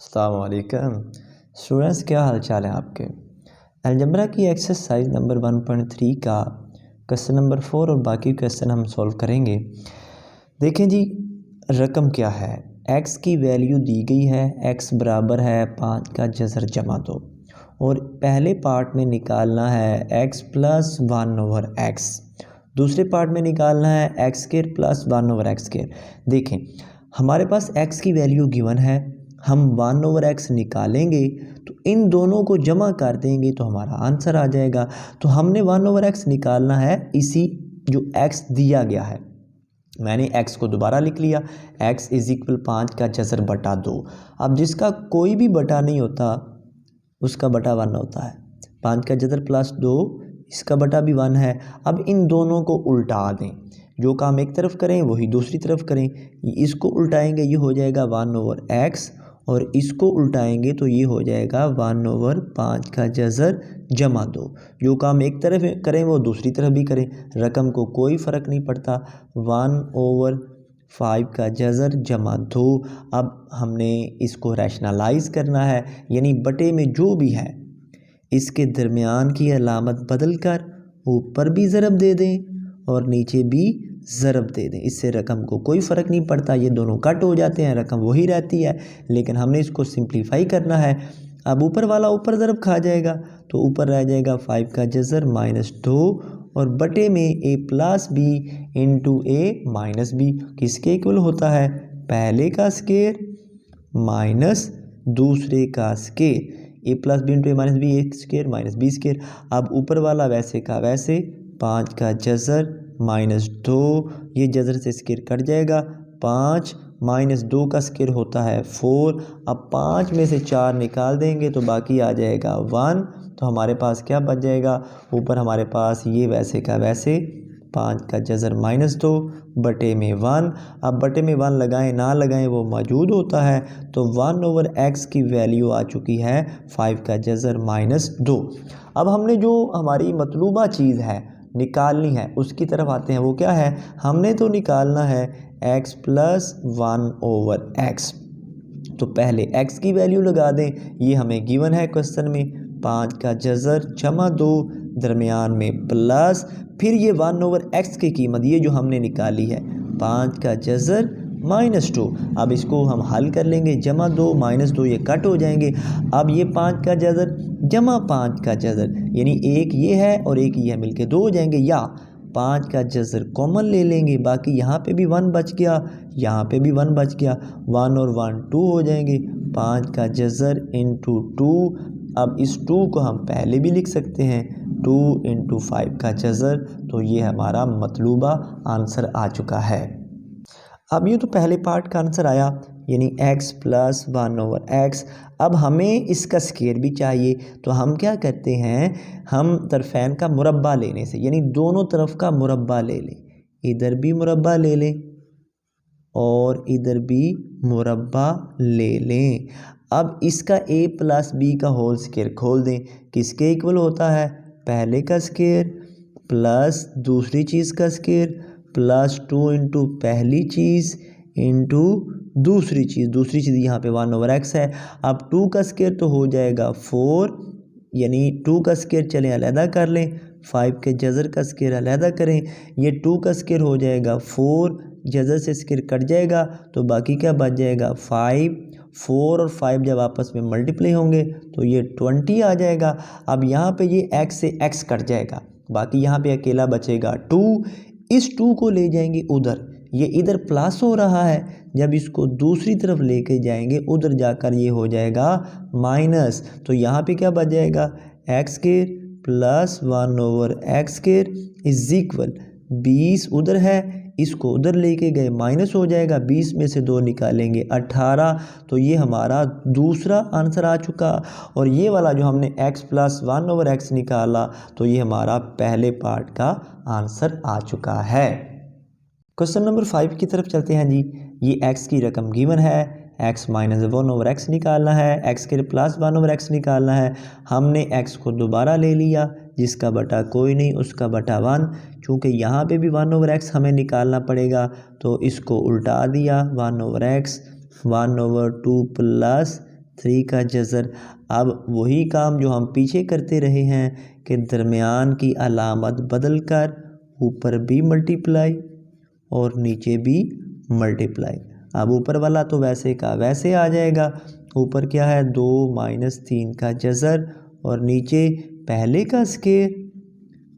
अस्सलाम वालेकुम स्टूडेंट्स, क्या हाल चाल है आपके। अलजेब्रा की एक्सरसाइज नंबर 1.3 का क्वेश्चन नंबर 4 और बाकी क्वेश्चन हम सॉल्व करेंगे। देखें जी, रकम क्या है। x की वैल्यू दी गई है, x बराबर है 5 का जज़र जमा 2 और पहले पार्ट में निकालना है x प्लस 1/x, दूसरे पार्ट में निकालना है x² प्लस 1/x²। देखें हमारे पास x की वैल्यू गिवन है, हम 1/x निकालेंगे तो इन दोनों को जमा कर देंगे तो हमारा आंसर आ जाएगा। तो हमने 1/x निकालना है इसी जो x दिया गया है। मैंने x को दोबारा लिख लिया, x = 5 का जज़र बटा 2। अब जिसका कोई भी बटा नहीं होता उसका बटा 1 होता है। 5 का जज़र प्लस 2, इसका बटा भी 1 है। अब इन दोनों को उल्टा दें, जो काम एक तरफ करें वही दूसरी तरफ करें। इसको उल्टाएंगे ये हो जाएगा 1/x और इसको उल्टाएंगे तो ये हो जाएगा 1/5 का जज़र जमा 2। जो काम एक तरफ करें वो दूसरी तरफ भी करें, रकम को कोई फ़र्क नहीं पड़ता। 1/5 का जज़र जमा 2। अब हमने इसको रैशनलाइज़ करना है, यानी बटे में जो भी है इसके दरमियान की अलामत बदल कर ऊपर भी ज़रब दे दें और नीचे भी ज़रब दे दें। इससे रकम को कोई फ़र्क नहीं पड़ता, ये दोनों कट हो जाते हैं, रकम वही रहती है, लेकिन हमने इसको सिंप्लीफाई करना है। अब ऊपर वाला ऊपर ज़रब खा जाएगा तो ऊपर रह जाएगा 5 का जज़र -2 और बटे में a plus b into a minus b किसके इक्वल होता है, पहले का स्केयर माइनस दूसरे का square. a plus B into a minus B, a square minus b square. अब ऊपर वाला वैसे का वैसे 5 का जज़र -2, ये जज़र से स्केयर कट जाएगा, 5 -2 का स्केयर होता है 4। अब 5 में से 4 निकाल देंगे तो बाकी आ जाएगा 1। तो हमारे पास क्या बच जाएगा, ऊपर हमारे पास ये वैसे का वैसे 5 का जज़र -2 बटे में 1। अब बटे में 1 लगाएं ना लगाएं वो मौजूद होता है, तो 1/x की वैल्यू आ चुकी है 5 का जज़र -2। अब हमने जो हमारी मतलूबा चीज़ है निकालनी है उसकी तरफ आते हैं। वो क्या है, हमने तो निकालना है x प्लस 1/x। तो पहले x की वैल्यू लगा दें, ये हमें गिवन है क्वेश्चन में, 5 का जज़र जमा 2 दरमियान में प्लस, फिर ये 1/x की कीमत ये जो हमने निकाली है 5 का जज़र -2। अब इसको हम हल कर लेंगे, जमा 2 -2 ये कट हो जाएंगे। अब ये 5 का जज़र जमा 5 का जज़र, यानी एक ये है और एक ये है, मिलके 2 हो जाएंगे, या 5 का जज़र कॉमन ले लेंगे, बाकी यहाँ पे भी 1 बच गया, यहाँ पे भी 1 बच गया, 1 और 1 2 हो जाएंगे, 5 का जज़र इंटू 2। अब इस 2 को हम पहले भी लिख सकते हैं, 2 इंटू 5 का जज़र। तो ये हमारा मतलूबा आंसर आ चुका है। अब ये तो पहले पार्ट का आंसर आया, यानी x प्लस 1/x। अब हमें इसका स्केयर भी चाहिए, तो हम क्या करते हैं, हम तरफ़ैन का मुरब्बा लेने से, यानी दोनों तरफ का मुरब्बा ले लें, इधर भी मुरब्बा ले लें और इधर भी मुरब्बा ले लें। अब इसका a प्लस b का होल स्केयर खोल दें, किसके इक्वल होता है, पहले का स्केयर प्लस दूसरी चीज़ का स्केयर प्लस 2 इंटू पहली चीज़ इंटू दूसरी चीज़ यहाँ पे 1/x है। अब 2 का स्केयर तो हो जाएगा 4, यानी 2 का स्केयर चलें अलहदा कर लें, 5 के जज़र का स्केयर अलहदा करें, ये 2 का स्केयर हो जाएगा 4, जज़र से स्केयर कट जाएगा तो बाकी क्या बच जाएगा 5। 4 और 5 जब आपस में मल्टीप्लाई होंगे तो ये 20 आ जाएगा। अब यहाँ पे ये x से x कट जाएगा, बाकी यहाँ पे अकेला बचेगा 2। इस 2 को ले जाएंगे उधर, ये इधर प्लस हो रहा है, जब इसको दूसरी तरफ लेके जाएंगे उधर जाकर ये हो जाएगा माइनस। तो यहाँ पे क्या बच जाएगा, x² plus 1/x² is equal 20 उधर है, इसको उधर लेके गए माइनस हो जाएगा, 20 में से 2 निकालेंगे 18। तो ये हमारा दूसरा आंसर आ चुका। और ये वाला जो हमने x प्लस 1/x निकाला तो ये हमारा पहले पार्ट का आंसर आ चुका है। क्वेश्चन नंबर 5 की तरफ चलते हैं जी। ये x की रकम गिवन है, x माइनस 1/x निकालना है, x के प्लस 1/x निकालना है। हमने x को दोबारा ले लिया, जिसका बटा कोई नहीं उसका बटा 1, चूँकि यहाँ पे भी 1/x हमें निकालना पड़ेगा तो इसको उल्टा दिया, 1/x 1/2 प्लस 3 का जज़र। अब वही काम जो हम पीछे करते रहे हैं कि दरमियान की अलामत बदल कर ऊपर भी मल्टीप्लाई और नीचे भी मल्टीप्लाई। अब ऊपर वाला तो वैसे का वैसे आ जाएगा। ऊपर क्या है 2 माइनस 3 का जज़र और नीचे पहले का स्केयर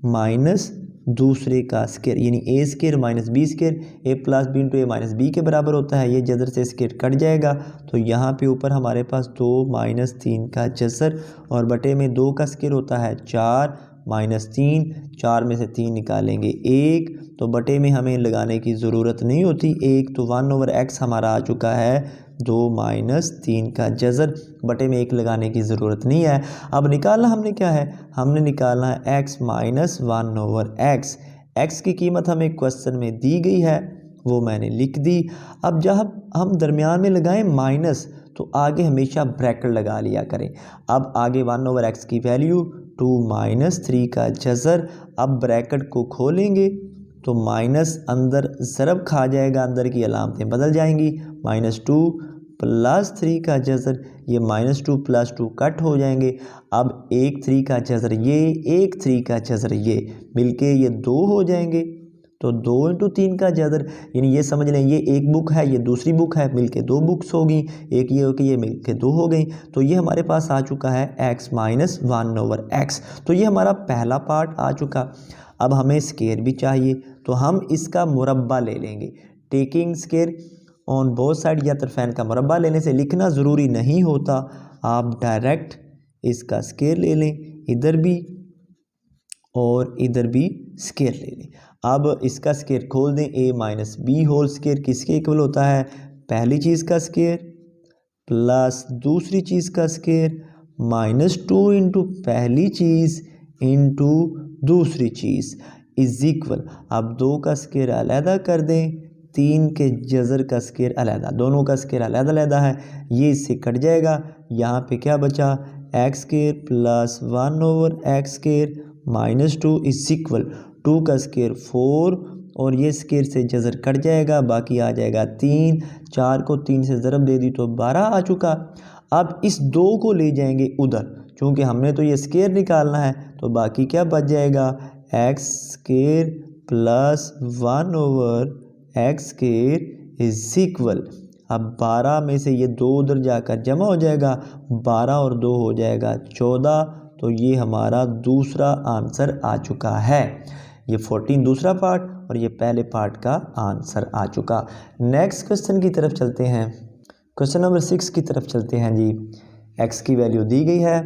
माइनस दूसरे का स्केयर, यानी ए square minus B square. A plus B into A minus B के बराबर होता है। ये जज़र से स्केयर कट जाएगा तो यहाँ पे ऊपर हमारे पास 2 माइनस 3 का जज़र और बटे में 2 का स्केयर होता है 4 माइनस 3। 4 में से 3 निकालेंगे 1, तो बटे में हमें लगाने की ज़रूरत नहीं होती 1, तो 1/x हमारा आ चुका है 2 माइनस 3 का जज़र। बटे में 1 लगाने की ज़रूरत नहीं है। अब निकालना हमने क्या है, हमने निकालना है x माइनस 1/x। x की कीमत हमें क्वेश्चन में दी गई है, वो मैंने लिख दी। अब जब हम दरमियान में लगाएं माइनस तो आगे हमेशा ब्रैकेट लगा लिया करें। अब आगे 1/x की वैल्यू 2 माइनस 3 का जज़र। अब ब्रैकेट को खोलेंगे तो माइनस अंदर ज़रब खा जाएगा, अंदर की अलामतें बदल जाएंगी। -2 प्लस 3 का जज़र, ये -2 प्लस 2 कट हो जाएंगे। अब 1 3 का जज़र ये, 1 3 का जज़र ये, मिलके ये 2 हो जाएंगे। तो 2 इंटू 3 का जज़र, यानी ये समझ लें ये एक बुक है ये दूसरी बुक है, मिलके 2 बुक्स होगी। एक ये होगी ये मिलके 2 हो गई। तो ये हमारे पास आ चुका है x माइनस 1/x। तो ये हमारा पहला पार्ट आ चुका। अब हमें स्केयर भी चाहिए तो हम इसका मुरब्बा ले लेंगे। Taking square on both side या तरफैन का मुरब्बा लेने से लिखना ज़रूरी नहीं होता, आप डायरेक्ट इसका स्केयर ले लें, इधर भी और इधर भी स्केयर ले लें। अब इसका स्केयर खोल दें, a minus B whole square किसके इक्वल होता है, पहली चीज़ का स्केयर प्लस दूसरी चीज़ का स्केयर -2 इंटू पहली चीज़ इंटू दूसरी चीज़ इज इक्वल। अब 2 का स्केयर अलहदा कर दें, 3 के जज़र का स्केयर अलहदा, दोनों का स्केयर अलहदा अलहदा है, ये इससे कट जाएगा। यहाँ पे क्या बचा, x square plus 1/x square -2 is equal 2 का स्केयर 4 और ये स्केयर से जज़र कट जाएगा, बाकी आ जाएगा 3। 4 को 3 से ज़रब दे दी तो 12 आ चुका। अब इस 2 को ले जाएंगे उधर, चूँकि हमने तो ये स्केयर निकालना है, तो बाकी क्या बच जाएगा, x square plus 1/x square is equal. अब 12 में से ये 2 उधर जाकर जमा हो जाएगा, 12 और 2 हो जाएगा 14। तो ये हमारा दूसरा आंसर आ चुका है। ये 14 दूसरा पार्ट और ये पहले पार्ट का आंसर आ चुका। नेक्स्ट क्वेश्चन की तरफ चलते हैं, क्वेश्चन नंबर 6 की तरफ चलते हैं जी। x की वैल्यू दी गई है,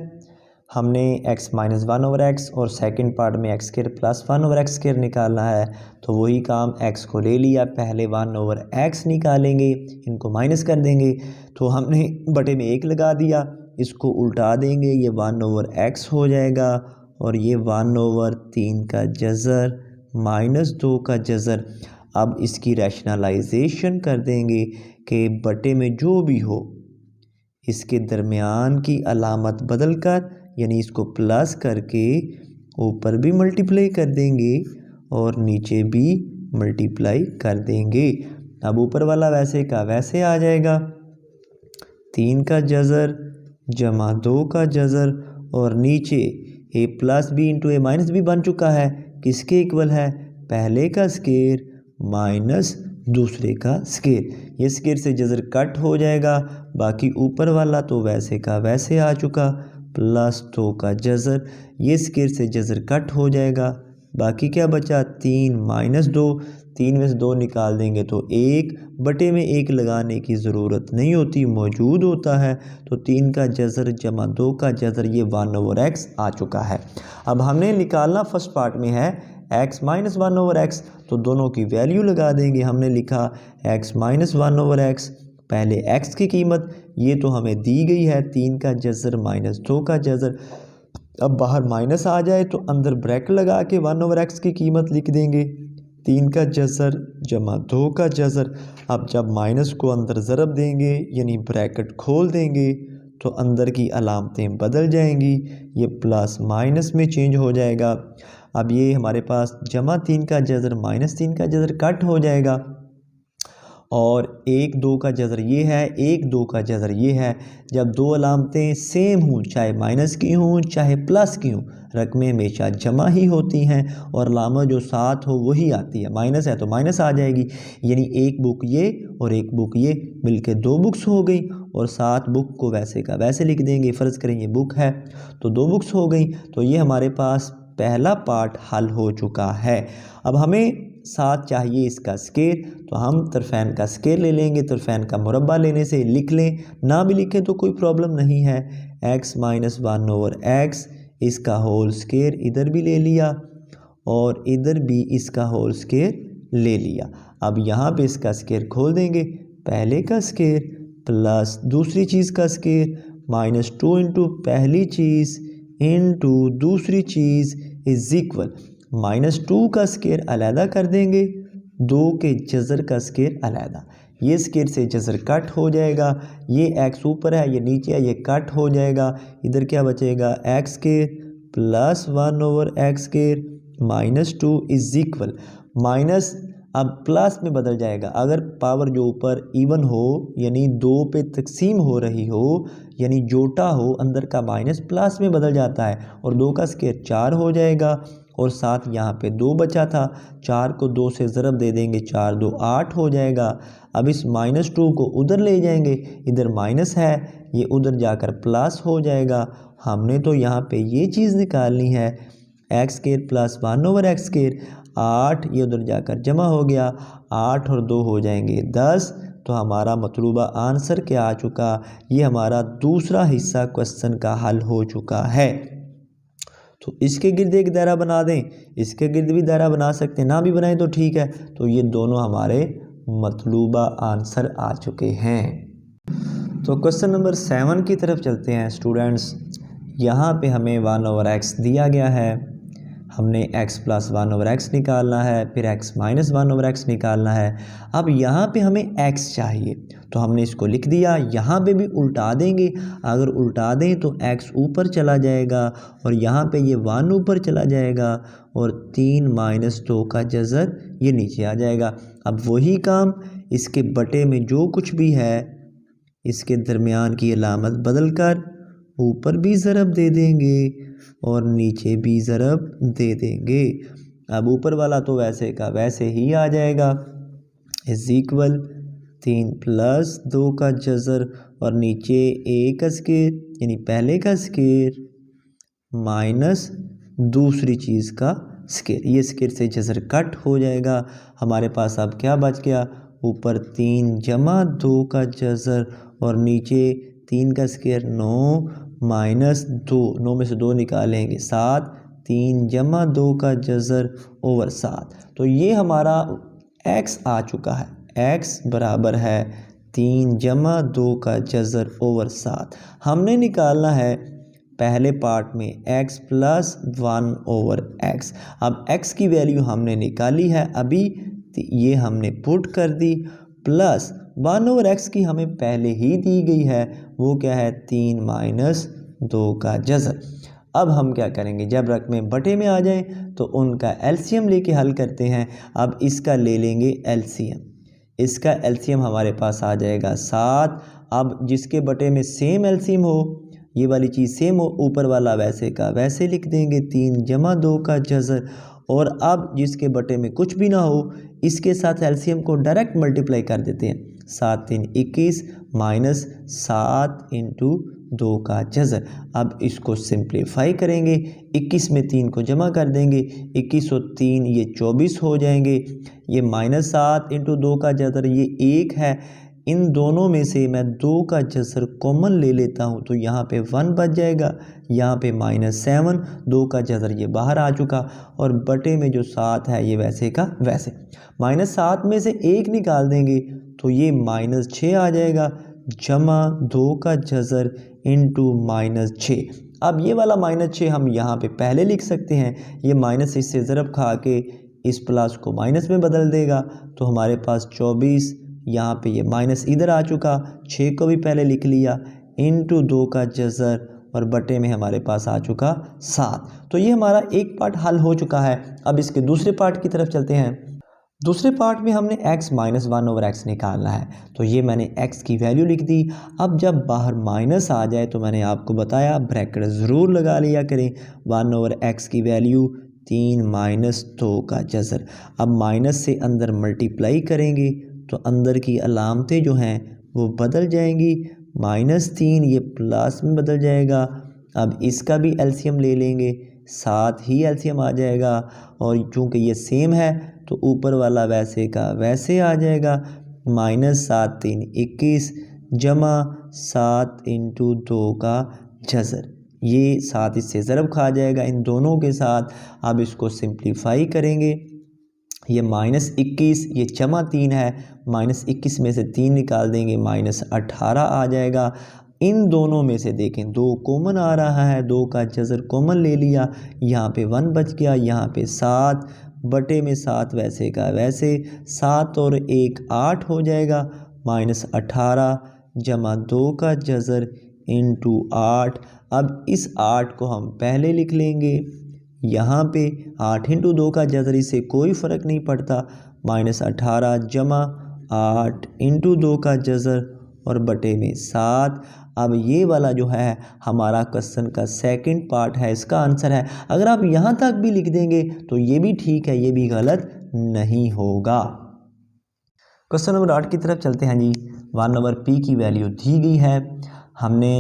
हमने x माइनस 1/x और सेकंड पार्ट में x square plus 1/x square निकालना है। तो वही काम x को ले लिया, पहले 1/x निकालेंगे, इनको माइनस कर देंगे। तो हमने बटे में 1 लगा दिया, इसको उल्टा देंगे, ये 1/x हो जाएगा और ये 1/3 का जज़र -2 का जज़र। अब इसकी रैशनलाइजेशन कर देंगे कि बटे में जो भी हो इसके दरमियान की अलामत बदल कर, यानी इसको प्लस करके ऊपर भी मल्टीप्लाई कर देंगे और नीचे भी मल्टीप्लाई कर देंगे। अब ऊपर वाला वैसे का वैसे आ जाएगा, 3 का जज़र जमा 2 का जज़र और नीचे a plus B into A minus B बन चुका है, किसके इक्वल है, पहले का स्केयर माइनस दूसरे का स्केयर। ये स्केयर से जज़र कट हो जाएगा, बाकी ऊपर वाला तो वैसे का वैसे आ चुका, प्लस 2 का जज़र, ये स्केयर से जज़र कट हो जाएगा, बाकी क्या बचा 3 माइनस 2, 3 में से 2 निकाल देंगे तो 1, बटे में 1 लगाने की ज़रूरत नहीं होती, मौजूद होता है। तो 3 का जज़र जमा 2 का जज़र, ये 1/x आ चुका है। अब हमने निकालना फर्स्ट पार्ट में है x माइनस 1/x, तो दोनों की वैल्यू लगा देंगे। हमने लिखा x माइनस 1/x, पहले x की कीमत ये तो हमें दी गई है, 3 का जज़र माइनस 2 का जज़र। अब बाहर माइनस आ जाए तो अंदर ब्रैकेट लगा के 1/x की कीमत लिख देंगे, 3 का जज़र जमा 2 का जज़र। अब जब माइनस को अंदर ज़रब देंगे यानी ब्रैकेट खोल देंगे तो अंदर की अलामतें बदल जाएंगी, ये प्लस माइनस में चेंज हो जाएगा। अब ये हमारे पास जमा 3 का जज़र माइनस 3 का जज़र कट हो जाएगा और 1 2 का जज़र ये है, 1 2 का जज़र ये है। जब दो अलामतें सेम हों, चाहे माइनस की हों चाहे प्लस की हों, रकमें हमेशा जमा ही होती हैं और अलामत जो साथ हो वही आती है। माइनस है तो माइनस आ जाएगी, यानी एक बुक ये और एक बुक ये मिलके 2 बुक्स हो गई और साथ बुक को वैसे का वैसे लिख देंगे। फ़र्ज़ करें ये बुक है तो 2 बुक्स हो गई। तो ये हमारे पास पहला पार्ट हल हो चुका है। अब हमें साथ चाहिए इसका स्केर, तो हम तरफ़ैन का स्केर ले लेंगे। तरफ़ैन का मुरब्बा लेने से लिख लें, ना भी लिखें तो कोई प्रॉब्लम नहीं है। x - 1/x इसका होल स्केर इधर भी ले लिया और इधर भी इसका होल स्केर ले लिया। अब यहाँ पे इसका स्केर खोल देंगे, पहले का स्केर प्लस दूसरी चीज़ का स्केर -2 इंटू पहली चीज़ इंटू दूसरी चीज़ इज़ इक्वल -2 का स्केर अलहदा कर देंगे, 2 के जज़र का स्केर अलहदा। ये स्केर से जज़र कट हो जाएगा, ये x ऊपर है ये नीचे है, ये कट हो जाएगा। इधर क्या बचेगा, x square plus 1/x square -2 is equal minus, अब प्लस में बदल जाएगा। अगर पावर जो ऊपर इवन हो यानी 2 पे तकसीम हो रही हो यानी जोटा हो, अंदर का माइनस प्लस में बदल जाता है और 2 का स्केर 4 हो जाएगा और साथ यहाँ पे 2 बचा था, 4 को 2 से ज़रब दे देंगे, 4 2 8 हो जाएगा। अब इस -2 को उधर ले जाएंगे, इधर माइनस है ये उधर जाकर प्लस हो जाएगा। हमने तो यहाँ पे ये चीज़ निकालनी है, x square plus 1/x square 8, ये उधर जाकर जमा हो गया, 8 और 2 हो जाएंगे 10। तो हमारा मतलूबा आंसर क्या आ चुका, ये हमारा दूसरा हिस्सा क्वेश्चन का हल हो चुका है। तो इसके गिर्द एक दायरा बना दें, इसके गिर्द भी दायरा बना सकते हैं, ना भी बनाएं तो ठीक है। तो ये दोनों हमारे मतलूबा आंसर आ चुके हैं। तो क्वेश्चन नंबर 7 की तरफ चलते हैं स्टूडेंट्स। यहाँ पे हमें 1/x दिया गया है, हमने x + 1/x निकालना है, फिर x - 1/x निकालना है। अब यहाँ पे हमें x चाहिए तो हमने इसको लिख दिया, यहाँ पे भी उल्टा देंगे। अगर उल्टा दें तो x ऊपर चला जाएगा और यहाँ पे ये 1 ऊपर चला जाएगा और 3 - 2 का जज़र ये नीचे आ जाएगा। अब वही काम इसके बटे में जो कुछ भी है इसके दरमियान की अलामत बदल कर ऊपर भी ज़रब दे देंगे और नीचे भी ज़रब दे देंगे। अब ऊपर वाला तो वैसे का वैसे ही आ जाएगा, इज़ इक्वल 3 + 2 का जज़र और नीचे 1 का स्केर यानी पहले का स्केर माइनस दूसरी चीज़ का स्केर। ये स्केर से जज़र कट हो जाएगा। हमारे पास अब क्या बच गया, ऊपर 3 + 2 का जज़र और नीचे 3 का स्केर 9 - 2, 9 में से 2 निकालेंगे 7, 3 + 2 का जज़र ओवर 7। तो ये हमारा x आ चुका है, x बराबर है 3 + 2 का जज़र ओवर 7। हमने निकालना है पहले पार्ट में x + 1/x। अब x की वैल्यू हमने निकाली है अभी, ये हमने पुट कर दी, प्लस 1/x की हमें पहले ही दी गई है, वो क्या है 3 - 2 का जज़र। अब हम क्या करेंगे, जब रकमें बटे में आ जाएं तो उनका एलसीएम लेके हल करते हैं। अब इसका ले लेंगे एलसीएम, इसका एलसीएम हमारे पास आ जाएगा 7। अब जिसके बटे में सेम एलसीएम हो, ये वाली चीज़ सेम हो, ऊपर वाला वैसे का वैसे लिख देंगे 3 + 2 का जज़र। और अब जिसके बटे में कुछ भी ना हो, इसके साथ एलसीएम को डायरेक्ट मल्टीप्लाई कर देते हैं, 7 3 21 माइनस 7 इंटू 2 का जज़र। अब इसको सिंप्लीफाई करेंगे, 21 में 3 को जमा कर देंगे, 21 और 3 ये 24 हो जाएंगे। ये -7 इंटू 2 का जज़र ये 1 है, इन दोनों में से मैं 2 का जज़र कॉमन ले लेता हूँ तो यहाँ पे 1 बच जाएगा, यहाँ पे -7, 2 का जज़र ये बाहर आ चुका और बटे में जो 7 है ये वैसे का वैसे। -7 में से 1 निकाल देंगे तो ये -6 आ जाएगा, जमा 2 का जज़र इंटू -6। अब ये वाला -6 हम यहाँ पे पहले लिख सकते हैं, ये माइनस इससे ज़रब खा के इस प्लस को माइनस में बदल देगा तो हमारे पास 24, यहाँ पे ये माइनस इधर आ चुका, 6 को भी पहले लिख लिया इंटू 2 का जज़र और बटे में हमारे पास आ चुका 7। तो ये हमारा एक पार्ट हल हो चुका है। अब इसके दूसरे पार्ट की तरफ चलते हैं। दूसरे पार्ट में हमने x माइनस 1/x निकालना है, तो ये मैंने x की वैल्यू लिख दी। अब जब बाहर माइनस आ जाए तो मैंने आपको बताया ब्रैकेट ज़रूर लगा लिया करें। 1/x की वैल्यू 3 माइनस 2 का जज़र। अब माइनस से अंदर मल्टीप्लाई करेंगे तो अंदर की अलामतें जो हैं वो बदल जाएंगी। -3 ये प्लस में बदल जाएगा। अब इसका भी एलसीएम ले लेंगे, साथ ही एलसीएम आ जाएगा, और चूँकि ये सेम है तो ऊपर वाला वैसे का वैसे आ जाएगा। -7 3 21 जमा 7 × 2 का जज़र। ये 7 इससे ज़रब खा जाएगा इन दोनों के साथ। अब इसको सिंप्लीफाई करेंगे, ये -21 ये जमा 3 है, -21 में से 3 निकाल देंगे -18 आ जाएगा। इन दोनों में से देखें 2 कॉमन आ रहा है, 2 का जज़र कॉमन ले लिया, यहाँ पे 1 बच गया, यहाँ पे 7 बटे में 7 वैसे का वैसे, 7 और 1 8 हो जाएगा। -18 जमा 2 का जज़र × 8। अब इस 8 को हम पहले लिख लेंगे, यहाँ पे 8 × 2 का जज़र, इससे कोई फ़र्क नहीं पड़ता। -18 जमा 8 × 2 का जज़र और बटे में 7। अब ये वाला जो है हमारा क्वेश्चन का सेकंड पार्ट है, इसका आंसर है। अगर आप यहाँ तक भी लिख देंगे तो ये भी ठीक है, ये भी गलत नहीं होगा। क्वेश्चन नंबर 8 की तरफ चलते हैं जी। 1/p की वैल्यू दी गई है, हमने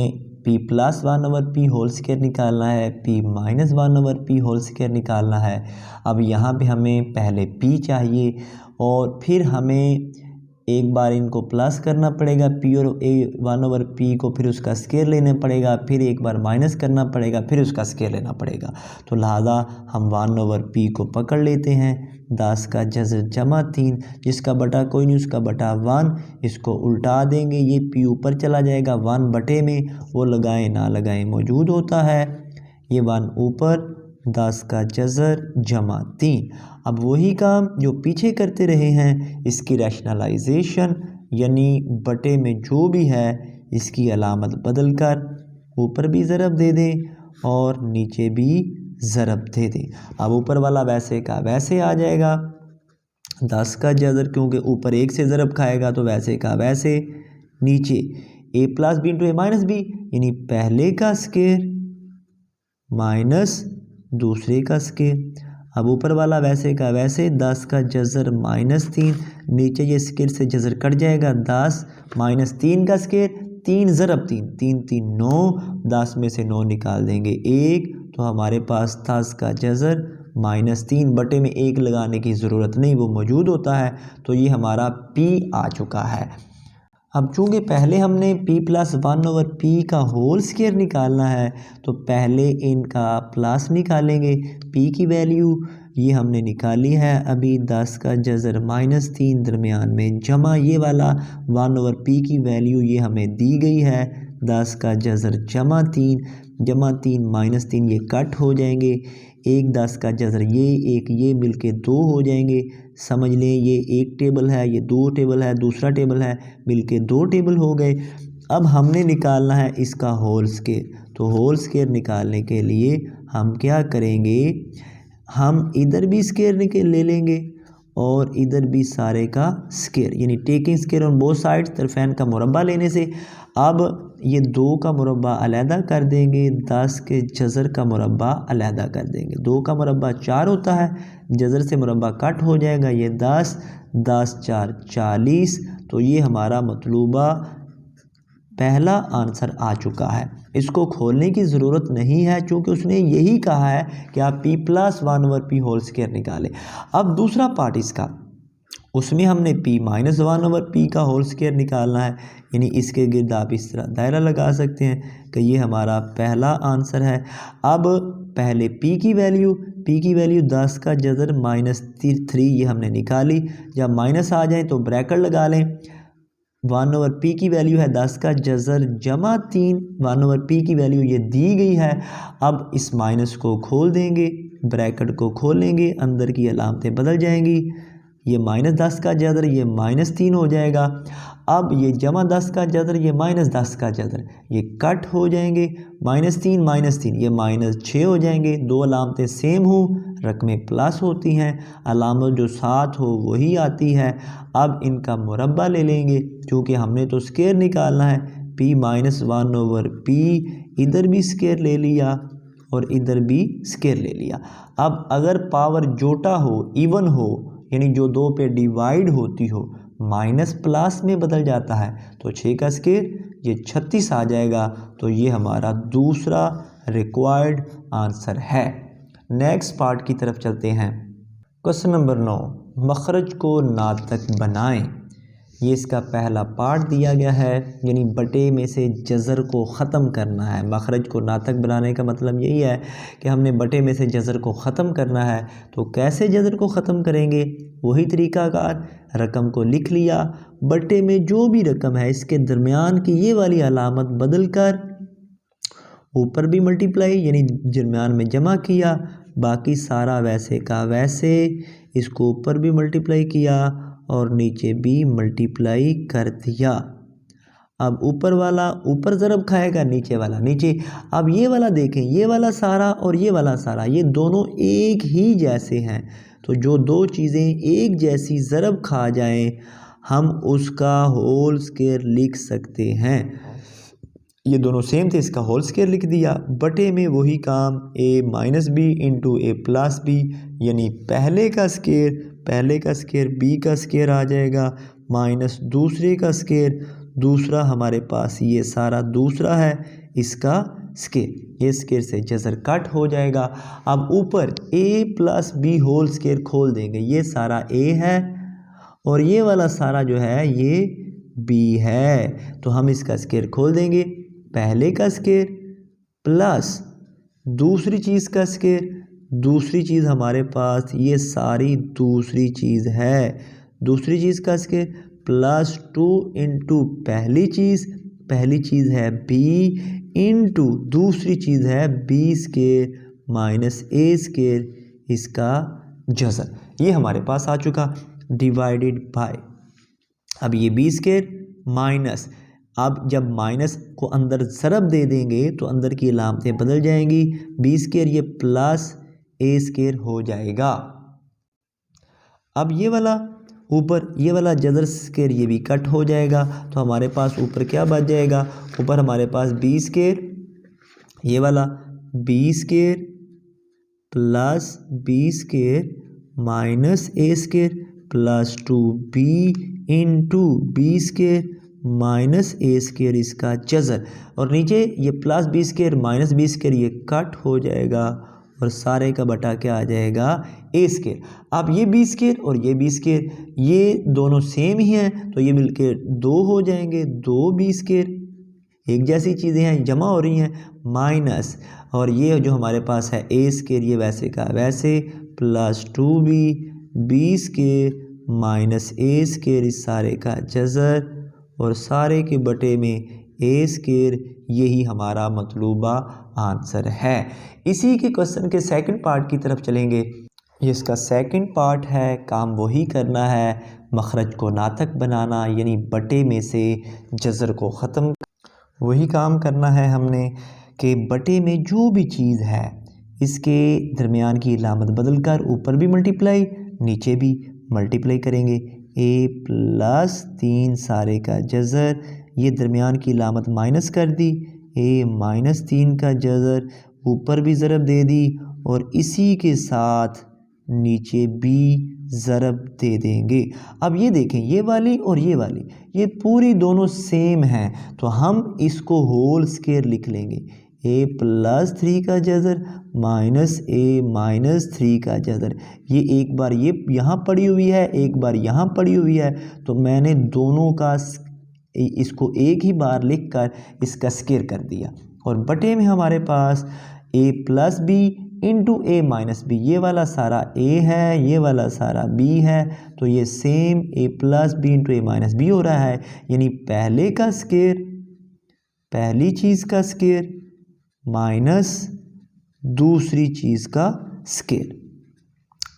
p + 1/p होल स्क्वायर निकालना है, p - 1/p होल स्क्वायर निकालना है। अब यहाँ पे हमें पहले p चाहिए और फिर हमें एक बार इनको प्लस करना पड़ेगा p और 1/p को, फिर उसका स्क्वायर लेना पड़ेगा, फिर एक बार माइनस करना पड़ेगा, फिर उसका स्क्वायर लेना पड़ेगा। तो लिहाजा हम 1/p को पकड़ लेते हैं, 10 का जज़र जमा 3, जिसका बटा कोई नहीं उसका बटा 1, इसको उल्टा देंगे, ये p ऊपर चला जाएगा, 1 बटे में वो लगाएं ना लगाएं मौजूद होता है, ये 1 ऊपर, 10 का जज़र जमा 3। अब वही काम जो पीछे करते रहे हैं, इसकी रैशनलाइजेशन यानी बटे में जो भी है इसकी अलामत बदल कर ऊपर भी ज़रब दे दें और नीचे भी ज़रब दे दें। अब ऊपर वाला वैसे का वैसे आ जाएगा, 10 का जज़र क्योंकि ऊपर 1 से ज़रब खाएगा तो वैसे का वैसे, नीचे a + b × a - b यानी पहले का स्क्वायर माइनस दूसरे का स्क्वायर। अब ऊपर वाला वैसे का वैसे, 10 का जज़र -3, नीचे ये स्क्वायर से जज़र कट जाएगा, 10 -3 का स्क्वायर, 3 ज़रब 3, 3 3 9, 10 में से 9 निकाल देंगे 1, तो हमारे पास 10 का जज़र -3 बटे में 1 लगाने की ज़रूरत नहीं, वो मौजूद होता है। तो ये हमारा p आ चुका है। अब चूँकि पहले हमने p + 1/p का होल स्क्वायर निकालना है तो पहले इनका प्लस निकालेंगे, p की वैल्यू ये हमने निकाली है अभी, 10 का जज़र -3 दरमियान में जमा ये वाला 1/p की वैल्यू ये हमें दी गई है, 10 का जज़र जमा 3 -3 ये कट हो जाएंगे, 1 10 का जज़र ये मिलके 2 हो जाएंगे। समझ लें ये एक टेबल है, ये 2 टेबल है, दूसरा टेबल है, मिलके 2 टेबल हो गए। अब हमने निकालना है इसका होल स्क्वायर, तो होल स्क्वायर निकालने के लिए हम क्या करेंगे, हम इधर भी स्क्वायर ले लेंगे और इधर भी सारे का स्क्वायर, यानी taking square on both sides, तरफैन का मुरब्बा लेने से। अब ये 2 का मुरब्बा अलहदा कर देंगे, 10 के जज़र का मुरब्बा अलहदा कर देंगे। 2 का मुरब्बा 4 होता है, जज़र से मुरब्बा कट हो जाएगा, ये 10 10 4 40। तो ये हमारा मतलूबा पहला आंसर आ चुका है। इसको खोलने की ज़रूरत नहीं है क्योंकि उसने यही कहा है कि आप p + 1/p होल स्क्वायर निकालें। अब दूसरा पार्ट इसका, उसमें हमने p - 1/p का होल स्क्वायर निकालना है, यानी इसके गिर्द आप इस तरह दायरा लगा सकते हैं कि ये हमारा पहला आंसर है। अब पहले p की वैल्यू 10 का जज़र -3 ये हमने निकाली, जब माइनस आ जाए तो ब्रैकेट लगा लें। 1/p की वैल्यू है 10 का जज़र जमा 3, 1/p की वैल्यू ये दी गई है। अब इस माइनस को खोल देंगे, ब्रैकेट को खोलेंगे, अंदर की अलामतें बदल जाएंगी, ये -10 का जदर, ये -3 हो जाएगा। अब ये +10 का जदर, ये -10 का जदर, ये कट हो जाएंगे। -3 -3 ये -6 हो जाएंगे। दो अलामतें सेम हो, रकमें प्लस होती हैं, अलामत जो साथ हो वही आती है। अब इनका मुरब्बा ले लेंगे क्योंकि हमने तो स्केयर निकालना है। p -1/p, इधर भी स्केयर ले लिया और इधर भी स्केयर ले लिया। अब अगर पावर जोटा हो, इवन हो, यानी जो 2 पे डिवाइड होती हो, माइनस प्लस में बदल जाता है, तो 6 का स्केयर ये 36 आ जाएगा। तो ये हमारा दूसरा रिक्वायर्ड आंसर है। नेक्स्ट पार्ट की तरफ चलते हैं। क्वेश्चन नंबर 9, मखरज को नातक बनाएं। ये इसका पहला पार्ट दिया गया है, यानी बटे में से जज़र को ख़त्म करना है। मखरज को नातक बनाने का मतलब यही है कि हमने बटे में से जज़र को ख़त्म करना है। तो कैसे जज़र को ख़त्म करेंगे, वही तरीक़ाकार, रकम को लिख लिया, बटे में जो भी रकम है इसके दरमियान की ये वाली अलामत बदल कर ऊपर भी मल्टीप्लाई यानी दरमियान में जमा किया, बाकी सारा वैसे का वैसे, इसको ऊपर भी मल्टीप्लाई किया और नीचे भी मल्टीप्लाई कर दिया। अब ऊपर वाला ऊपर ज़रब खाएगा, नीचे वाला नीचे। अब ये वाला देखें, ये वाला सारा और ये वाला सारा, ये दोनों एक ही जैसे हैं। तो जो दो चीज़ें एक जैसी ज़रब खा जाएं, हम उसका होल स्क्वायर लिख सकते हैं। ये दोनों सेम थे, इसका होल स्क्वायर लिख दिया। बटे में वही काम, a - b into a + b, यानी पहले का स्क्वायर b का स्क्वायर आ जाएगा, माइनस दूसरे का स्क्वायर, दूसरा हमारे पास ये सारा दूसरा है, इसका स्क्वायर। ये स्क्वायर से जज़र कट हो जाएगा। अब ऊपर a + b होल स्क्वायर खोल देंगे, ये सारा a है और ये वाला सारा जो है ये b है। तो हम इसका स्क्वायर खोल देंगे, पहले का स्क्वायर प्लस दूसरी चीज़ का स्क्वायर, दूसरी चीज़ हमारे पास ये सारी दूसरी चीज़ है, दूसरी चीज़ का स्क्वायर प्लस 2 इंटू पहली चीज़ है b इंटू दूसरी चीज़ है b square minus a square, इसका जज़र। ये हमारे पास आ चुका, डिवाइडेड बाय। अब ये b स्क्वायर माइनस, अब जब माइनस को अंदर ज़रब दे देंगे तो अंदर की अलामतें बदल जाएंगी, b स्क्वायर ये प्लस a स्क्वायर हो जाएगा। अब ये वाला ऊपर ये वाला जज़र स्क्वायर ये भी कट हो जाएगा, तो हमारे पास ऊपर क्या बच जाएगा, ऊपर हमारे पास b स्क्वायर, ये वाला b square plus b square minus a square plus 2b into b square minus a square, इसका जज़र। और नीचे ये plus b square minus b square ये कट हो जाएगा और सारे का बटा क्या आ जाएगा, a स्क्वायर। अब ये b स्क्वायर और ये b स्क्वायर ये दोनों सेम ही हैं, तो ये मिलके 2 हो जाएंगे, 2b स्क्वायर, एक जैसी चीज़ें हैं, जमा हो रही हैं, माइनस और ये जो हमारे पास है a स्क्वायर ये वैसे का वैसे plus 2b b square minus a square, इस सारे का जज़र और सारे के बटे में a स्क्वायर, यही हमारा मतलूबा आंसर है। इसी के क्वेश्चन के सेकंड पार्ट की तरफ चलेंगे। ये इसका सेकंड पार्ट है, काम वही करना है, मखरज को नातक बनाना, यानी बटे में से जज़र को ख़त्म, वही काम करना है हमने कि बटे में जो भी चीज़ है इसके दरमियान की अलामत बदल कर ऊपर भी मल्टीप्लाई नीचे भी मल्टीप्लाई करेंगे। a + 3 सारे का जज़र, ये दरमियान की अलामत माइनस कर दी, a - 3 का जज़र, ऊपर भी ज़रब दे दी और इसी के साथ नीचे भी ज़रब दे देंगे। अब ये देखें, ये वाली और ये पूरी दोनों सेम हैं, तो हम इसको होल स्क्वायर लिख लेंगे, a + 3 का जज़र माइनस a - 3 का जज़र। ये एक बार ये यहाँ पड़ी हुई है, एक बार यहाँ पड़ी हुई है, तो मैंने दोनों का इसको एक ही बार लिखकर इसका स्क्वायर कर दिया। और बटे में हमारे पास a + b into a - b, ये वाला सारा a है, ये वाला सारा b है, तो ये same a + b into a - b हो रहा है, यानी पहले का स्क्वायर, पहली चीज़ का स्क्वायर माइनस दूसरी चीज़ का स्क्वायर।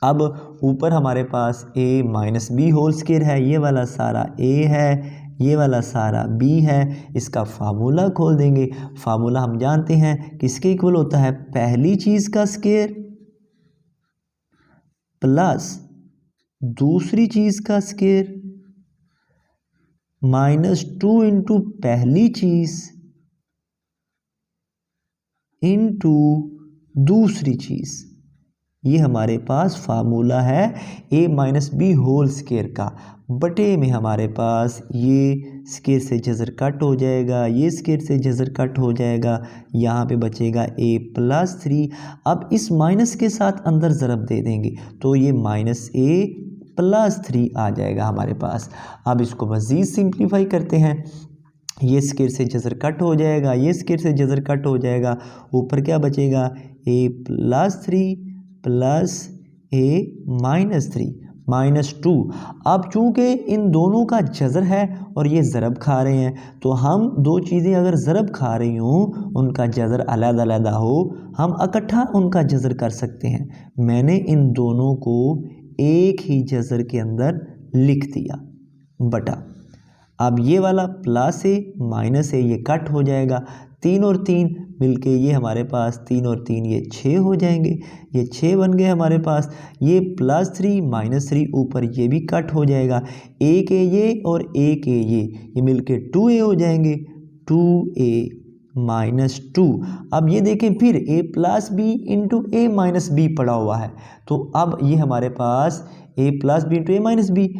अब ऊपर हमारे पास a minus B whole square है, ये वाला सारा a है, ये वाला सारा b है। इसका फार्मूला खोल देंगे। फार्मूला हम जानते हैं किसके इक्वल होता है, पहली चीज़ का स्क्वायर प्लस दूसरी चीज़ का स्क्वायर माइनस 2 इंटू पहली चीज़ इंटू दूसरी चीज़। ये हमारे पास फार्मूला है a minus B whole square का। बटे में हमारे पास ये स्क्वायर से जज़र कट हो जाएगा, ये स्क्वायर से जज़र कट हो जाएगा, यहाँ पे बचेगा a प्लस 3। अब इस माइनस के साथ अंदर ज़रब दे देंगे तो ये माइनस a प्लस 3 आ जाएगा हमारे पास। अब इसको मज़ीद सिंप्लीफाई करते हैं, ये स्क्वायर से जज़र कट हो जाएगा, ये स्क्वायर से जज़र कट हो जाएगा, ऊपर क्या बचेगा a plus 3 plus a minus 3 minus 2। अब चूँकि इन दोनों का जज़र है और ये ज़रब खा रहे हैं, तो हम दो चीज़ें अगर ज़रब खा रही हों, उनका जज़र अलग-अलग हो, हम इकट्ठा उनका जज़र कर सकते हैं। मैंने इन दोनों को एक ही जज़र के अंदर लिख दिया बटा। अब ये वाला प्लस है माइनस है, ये कट हो जाएगा, 3 और 3 मिलके ये हमारे पास 3 और 3 ये 6 हो जाएंगे, ये 6 बन गए हमारे पास। ये प्लस 3 माइनस 3 ऊपर ये भी कट हो जाएगा, एक है ये और एक है ये मिलके 2a हो जाएंगे, 2a माइनस 2। अब ये देखें फिर a plus B into A minus B पड़ा हुआ है, तो अब ये हमारे पास a plus B into A minus B,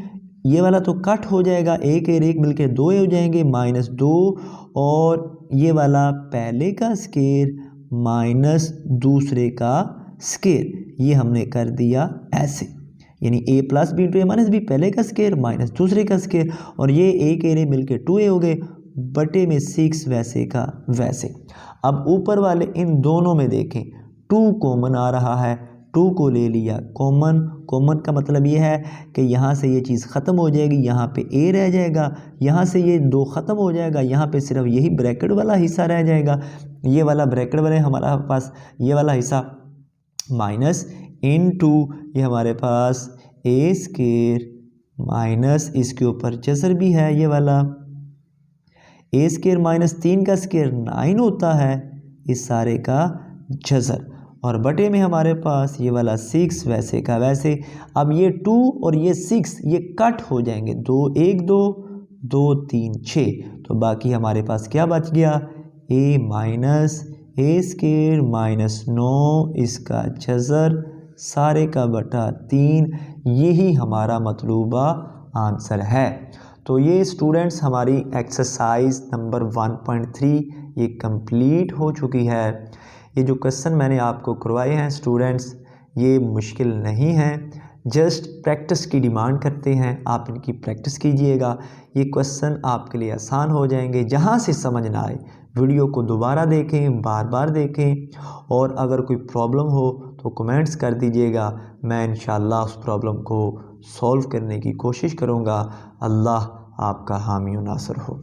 ये वाला तो कट हो जाएगा, एक और एक मिलके 2 हो जाएंगे, माइनस 2, और ये वाला पहले का स्क्वायर माइनस दूसरे का स्क्वायर, ये हमने कर दिया ऐसे, यानी a plus B into A minus B पहले का स्क्वायर माइनस दूसरे का स्क्वायर, और ये एक और मिलके 2a हो गए, बटे में 6 वैसे का वैसे। अब ऊपर वाले इन दोनों में देखें 2 कॉमन आ रहा है, 2 को ले लिया कॉमन। कॉमन का मतलब ये है कि यहाँ से ये चीज़ ख़त्म हो जाएगी, यहाँ पे a रह जाएगा, यहाँ से ये 2 ख़त्म हो जाएगा, यहाँ पे सिर्फ यही ब्रैकेट वाला हिस्सा रह जाएगा, ये वाला ब्रैकेट वाले हमारा पास ये वाला हिस्सा माइनस इनटू ये हमारे पास a स्क्वायर माइनस इसके ऊपर जज़र भी है, ये वाला a स्क्वायर माइनस 3 का स्क्वायर 9 होता है, इस सारे का जज़र, और बटे में हमारे पास ये वाला 6 वैसे का वैसे। अब ये 2 और ये 6 ये कट हो जाएंगे, 2 1 2 2 3 6, तो बाकी हमारे पास क्या बच गया, a minus a square minus 9 इसका जज़र सारे का बटा 3, यही हमारा मतलूबा आंसर है। तो ये स्टूडेंट्स हमारी एक्सरसाइज नंबर 1.3 ये कंप्लीट हो चुकी है। ये जो क्वेश्चन मैंने आपको करवाए हैं स्टूडेंट्स, ये मुश्किल नहीं है, जस्ट प्रैक्टिस की डिमांड करते हैं, आप इनकी प्रैक्टिस कीजिएगा, ये क्वेश्चन आपके लिए आसान हो जाएंगे। जहाँ से समझ ना आए वीडियो को दोबारा देखें, बार बार देखें, और अगर कोई प्रॉब्लम हो तो कमेंट्स कर दीजिएगा, मैं इंशाअल्लाह उस प्रॉब्लम को सॉल्व करने की कोशिश करूँगा। अल्लाह आपका हामी व नासर हो।